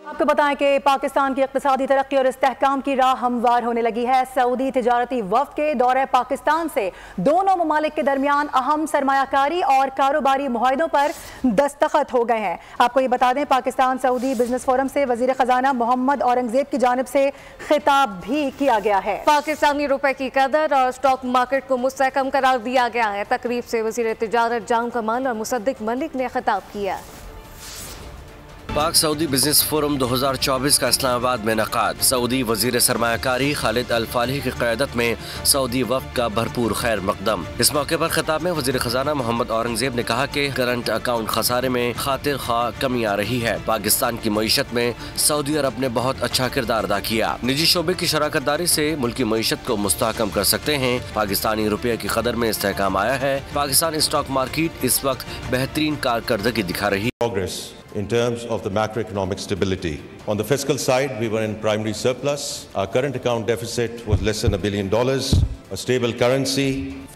आपको बताएं कि पाकिस्तान की इक़्तिसादी तरक्की और इस्तेहकाम की राह हमवार होने लगी है। सऊदी तिजारती वफ़द के दौरे पाकिस्तान से दोनों ममालिक के दरमियान अहम सरमायाकारी और कारोबारी मुआहदों पर दस्तखत हो गए हैं। आपको ये बता दें, पाकिस्तान सऊदी बिजनेस फोरम से वज़ीर ख़जाना मोहम्मद औरंगज़ेब की जानिब से खिताब भी किया गया है। पाकिस्तानी रुपए की कदर और स्टॉक मार्केट को मुस्तहकम करार दिया गया है। तकरीब से वज़ीर तिजारत जाम कमाल और मुसद्दिक मलिक ने खिताब किया। पाक सऊदी बिजनेस फोरम 2024 का इस्लामाबाद में इनेकाद। सऊदी वजीर सरमायाकारी खालिद अल फालिह की क़यादत में सऊदी वफ़द का भरपूर खैर मकदम। इस मौके पर खिताब में वजीर खजाना मोहम्मद औरंगज़ेब ने कहा कि करंट अकाउंट खसारे में खातिर खा कमी आ रही है। पाकिस्तान की मईशत में सऊदी अरब ने बहुत अच्छा किरदार अदा किया। निजी शोबे की शराकत दारी से मुल्की मईशत को मुस्तहकम कर सकते हैं। पाकिस्तानी रुपये की कदर में इस्तेहकाम आया है। पाकिस्तान स्टॉक मार्केट इस वक्त बेहतरीन कारकर्दगी दिखा रही है। In terms of the macroeconomic stability. On the fiscal side, we were in primary surplus. Our current account deficit was less than $1 billion, a stable currency.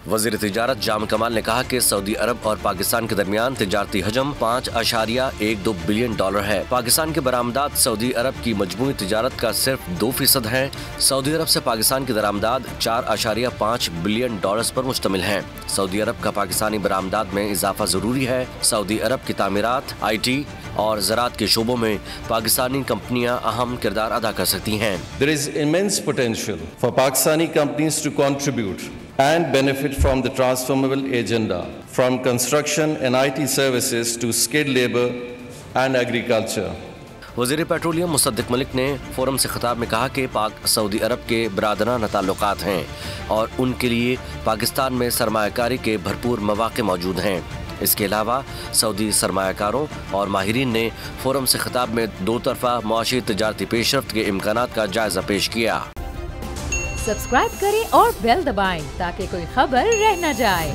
वज़ीर तिजारत जाम कमाल ने कहा कि सऊदी अरब और पाकिस्तान के दरमियान तिजारती हजम 5.12 बिलियन डॉलर है। पाकिस्तान के बरामदात सऊदी अरब की मजमूई तिजारत का सिर्फ 2% है। सऊदी अरब से पाकिस्तान की दरामदाद 4.5 बिलियन डॉलर्स पर मुश्तमिल है। सऊदी अरब का पाकिस्तानी बरामदात में इजाफा जरूरी है। सऊदी अरब की तामीरात, IT और ज़राअत के शोबों में पाकिस्तानी कंपनियां अहम किरदार अदा कर सकती हैं। There is immense potential for Pakistani companies to contribute and benefit from the transformable agenda, from construction and IT services to skilled labor and agriculture. वज़ीर पेट्रोलियम मुसद्दिक मलिक ने फोरम से खिताब में कहा कि पाक सऊदी अरब के बरादराना ताल्लुकात हैं और उनके लिए पाकिस्तान में सरमायाकारी के भरपूर मौक़े मौजूद हैं। इसके अलावा सऊदी सरमायाकारों और माहिरीन ने फोरम से खिताब में दो तरफा मुआशी तिजारती पेशरफ्त के इम्कानात का जायजा पेश किया। सब्सक्राइब करें और बेल दबाएं ताकि कोई खबर रह न जाए।